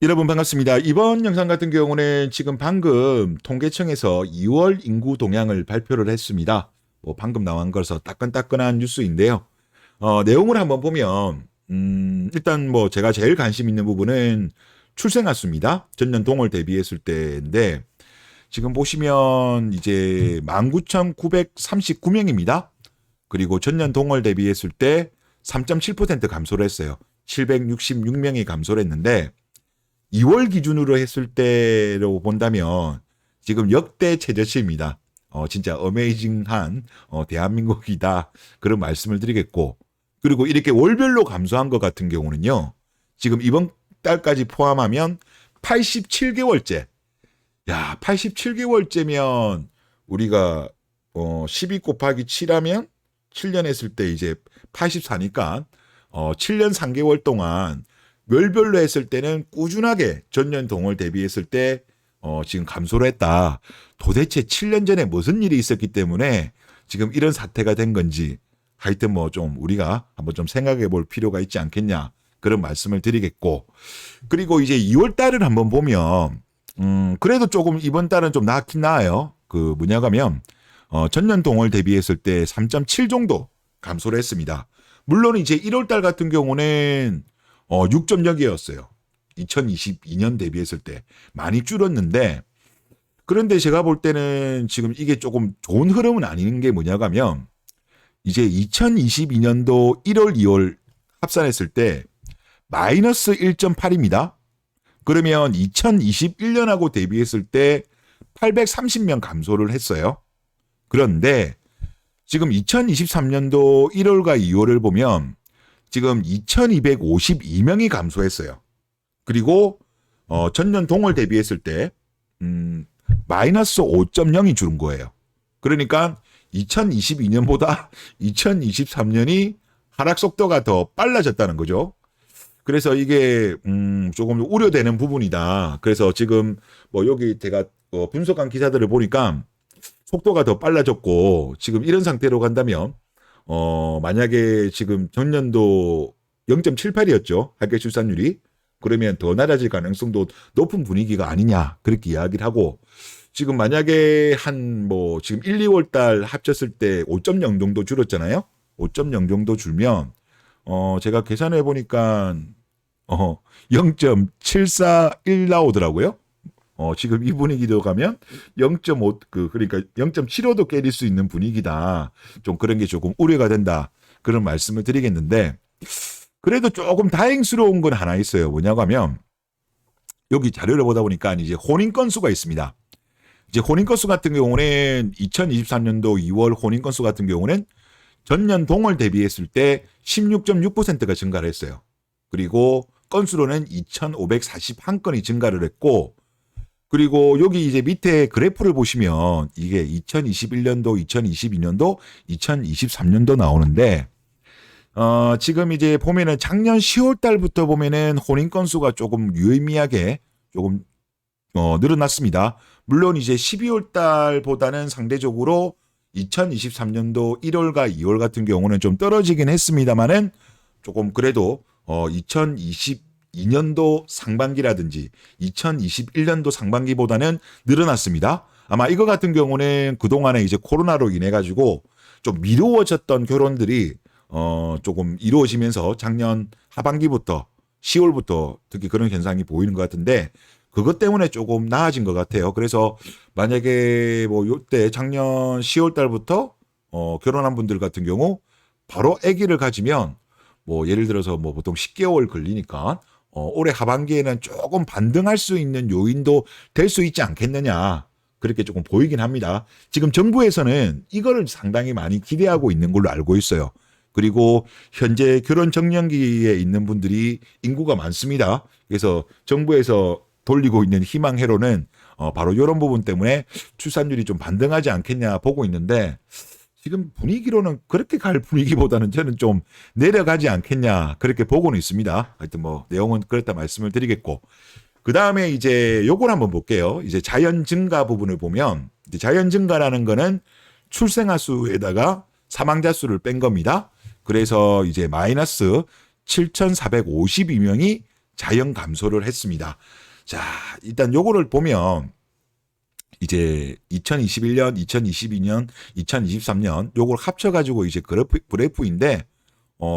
여러분 반갑습니다. 이번 영상 같은 경우는 지금 방금 통계청에서 2월 인구 동향을 발표를 했습니다. 방금 나온 거라서 따끈따끈한 뉴스인데요. 내용을 한번 보면 일단 제가 제일 관심 있는 부분은 출생아 수입니다. 전년 동월 대비했을 때인데 지금 보시면 이제 19,939명입니다. 그리고 전년 동월 대비했을 때 3.7% 감소를 했어요. 766명이 감소를 했는데 2월 기준으로 했을 때로 본다면 지금 역대 최저치입니다. 진짜 어메이징한 대한민국이다. 그런 말씀을 드리겠고, 그리고 이렇게 월별로 감소한 것 같은 경우는요. 지금 이번 달까지 포함하면 87개월째. 야, 87개월째면 우리가 12 곱하기 7하면 7년 했을 때 이제 84니까 7년 3개월 동안 월별로 했을 때는 꾸준하게 전년 동월 대비했을 때 지금 감소를 했다. 도대체 7년 전에 무슨 일이 있었기 때문에 지금 이런 사태가 된 건지 하여튼 좀 우리가 한번 좀 생각해 볼 필요가 있지 않겠냐. 그런 말씀을 드리겠고. 그리고 이제 2월 달을 한번 보면 그래도 조금 이번 달은 좀 나긴 나아요. 그 뭐냐고 하면 전년 동월 대비했을 때 3.7 정도 감소를 했습니다. 물론 이제 1월 달 같은 경우는 6.0이었어요. 2022년 대비했을 때 많이 줄었는데, 그런데 제가 볼 때는 지금 이게 조금 좋은 흐름은 아닌 게 뭐냐고 하면 이제 2022년도 1월, 2월 합산했을 때 마이너스 1.8입니다. 그러면 2021년하고 대비했을 때 830명 감소를 했어요. 그런데 지금 2023년도 1월과 2월을 보면 지금 2252명이 감소했어요. 그리고 전년 동월 대비했을 때 마이너스 5.0이 줄은 거예요. 그러니까 2022년보다 2023년이 하락 속도가 더 빨라졌다는 거죠. 그래서 이게 조금 우려되는 부분이다. 그래서 지금 여기 제가 분석한 기사들을 보니까 속도가 더 빨라졌고 지금 이런 상태로 간다면 만약에 지금 전년도 0.78이었죠. 합계 출산율이. 그러면 더 낮아질 가능성도 높은 분위기가 아니냐. 그렇게 이야기를 하고, 지금 만약에 지금 1, 2월 달 합쳤을 때 5.0 정도 줄었잖아요. 5.0 정도 줄면, 제가 계산해 보니까, 0.741 나오더라고요. 지금 이 분위기로 가면 0.5, 그러니까 0.75도 깨릴 수 있는 분위기다. 좀 그런 게 조금 우려가 된다. 그런 말씀을 드리겠는데, 그래도 조금 다행스러운 건 하나 있어요. 뭐냐고 하면, 여기 자료를 보다 보니까 이제 혼인 건수가 있습니다. 이제 혼인 건수 같은 경우는 2023년도 2월 혼인 건수 같은 경우는 전년 동월 대비했을 때 16.6%가 증가를 했어요. 그리고 건수로는 2,541건이 증가를 했고, 그리고 여기 이제 밑에 그래프를 보시면 이게 2021년도, 2022년도, 2023년도 나오는데, 지금 이제 보면은 작년 10월 달부터 보면은 혼인 건수가 조금 유의미하게 조금 늘어났습니다. 물론 이제 12월 달보다는 상대적으로 2023년도 1월과 2월 같은 경우는 좀 떨어지긴 했습니다만은 조금 그래도 2022년도 상반기라든지 2021년도 상반기보다는 늘어났습니다. 아마 이거 같은 경우는 그동안에 이제 코로나로 인해 가지고 좀 미루어졌던 결혼들이 조금 이루어지면서 작년 하반기부터 10월부터 특히 그런 현상이 보이는 것 같은데, 그것 때문에 조금 나아진 것 같아요. 그래서 만약에 요때 작년 10월 달부터 결혼한 분들 같은 경우 바로 아기를 가지면 예를 들어서 보통 10개월 걸리니까 올해 하반기에는 조금 반등할 수 있는 요인도 될 수 있지 않겠느냐. 그렇게 조금 보이긴 합니다. 지금 정부에서는 이거를 상당히 많이 기대하고 있는 걸로 알고 있어요. 그리고 현재 결혼 정년기에 있는 분들이 인구가 많습니다. 그래서 정부에서 돌리고 있는 희망 회로는 바로 이런 부분 때문에 출산율이 좀 반등하지 않겠냐 보고 있는데, 지금 분위기로는 그렇게 갈 분위기보다는 저는 좀 내려가지 않겠냐 그렇게 보고는 있습니다. 하여튼 내용은 그렇다 말씀을 드리겠고, 그 다음에 이제 요걸 한번 볼게요. 이제 자연 증가 부분을 보면, 이제 자연 증가라는 거는 출생아 수에다가 사망자 수를 뺀 겁니다. 그래서 이제 마이너스 7,452명이 자연 감소를 했습니다. 자, 일단 요거를 보면 이제 2021년, 2022년, 2023년 요걸 합쳐가지고 이제 그래프인데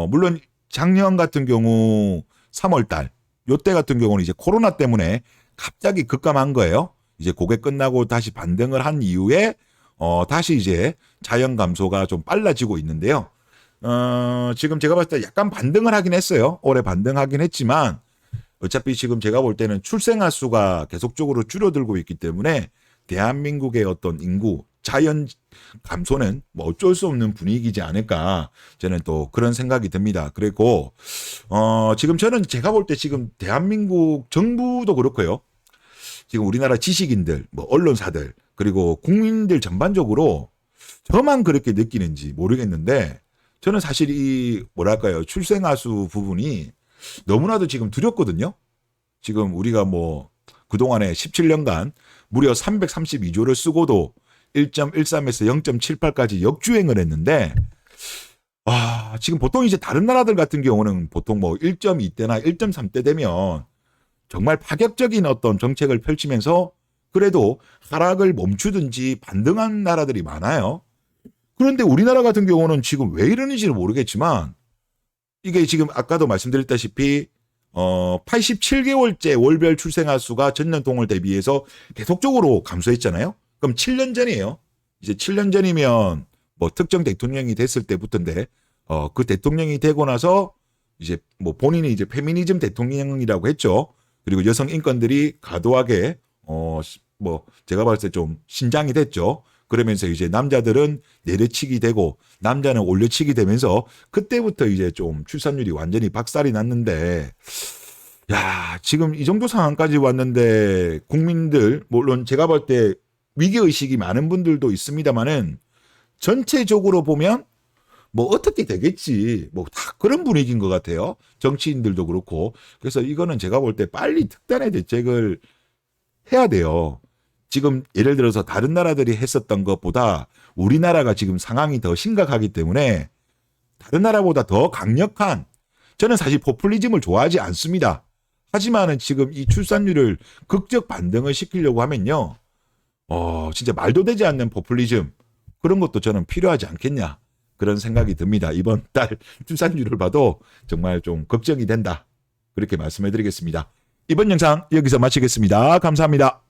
물론 작년 같은 경우 3월 달 요때 같은 경우는 이제 코로나 때문에 갑자기 급감한 거예요. 이제 그게 끝나고 다시 반등을 한 이후에 다시 이제 자연 감소가 좀 빨라지고 있는데요. 지금 제가 봤을 때 약간 반등을 하긴 했어요. 올해 반등하긴 했지만 어차피 지금 제가 볼 때는 출생아 수가 계속적으로 줄어들고 있기 때문에 대한민국의 어떤 인구, 자연 감소는 뭐 어쩔 수 없는 분위기지 않을까 저는 또 그런 생각이 듭니다. 그리고 지금 저는 제가 볼 때 지금 대한민국 정부도 그렇고요. 지금 우리나라 지식인들, 뭐 언론사들 그리고 국민들 전반적으로 저만 그렇게 느끼는지 모르겠는데 저는 사실 이 뭐랄까요 출생아 수 부분이 너무나도 지금 두렵거든요. 지금 우리가 뭐 그동안에 17년간 무려 332조를 쓰고도 1.13에서 0.78까지 역주행을 했는데 지금 보통 이제 다른 나라들 같은 경우는 보통 뭐 1.2대나 1.3대 되면 정말 파격적인 어떤 정책을 펼치면서 그래도 하락을 멈추든지 반등한 나라들이 많아요. 그런데 우리나라 같은 경우는 지금 왜 이러는지는 모르겠지만 이게 지금 아까도 말씀드렸다시피 87개월째 월별 출생아 수가 전년 동월 대비해서 계속적으로 감소했잖아요. 그럼 7년 전이에요. 이제 7년 전이면 뭐 특정 대통령이 됐을 때부터인데 그 대통령이 되고 나서 이제 뭐 본인이 이제 페미니즘 대통령이라고 했죠. 그리고 여성 인권들이 과도하게 뭐 제가 봤을 때 좀 신장이 됐죠. 그러면서 이제 남자들은 내려치기 되고 남자는 올려치기 되면서 그때부터 이제 좀 출산율이 완전히 박살이 났는데 야, 지금 이 정도 상황까지 왔는데 국민들 물론 제가 볼 때 위기의식이 많은 분들도 있습니다만은 전체적으로 보면 뭐 어떻게 되겠지 뭐 다 그런 분위기인 것 같아요. 정치인들도 그렇고. 그래서 이거는 제가 볼 때 빨리 특단의 대책을 해야 돼요. 지금 예를 들어서 다른 나라들이 했었던 것보다 우리나라가 지금 상황이 더 심각하기 때문에 다른 나라보다 더 강력한 저는 사실 포퓰리즘을 좋아하지 않습니다. 하지만은 지금 이 출산율을 극적 반등을 시키려고 하면요. 진짜 말도 되지 않는 포퓰리즘 그런 것도 저는 필요하지 않겠냐 그런 생각이 듭니다. 이번 달 출산율을 봐도 정말 좀 걱정이 된다. 그렇게 말씀해 드리겠습니다. 이번 영상 여기서 마치겠습니다. 감사합니다.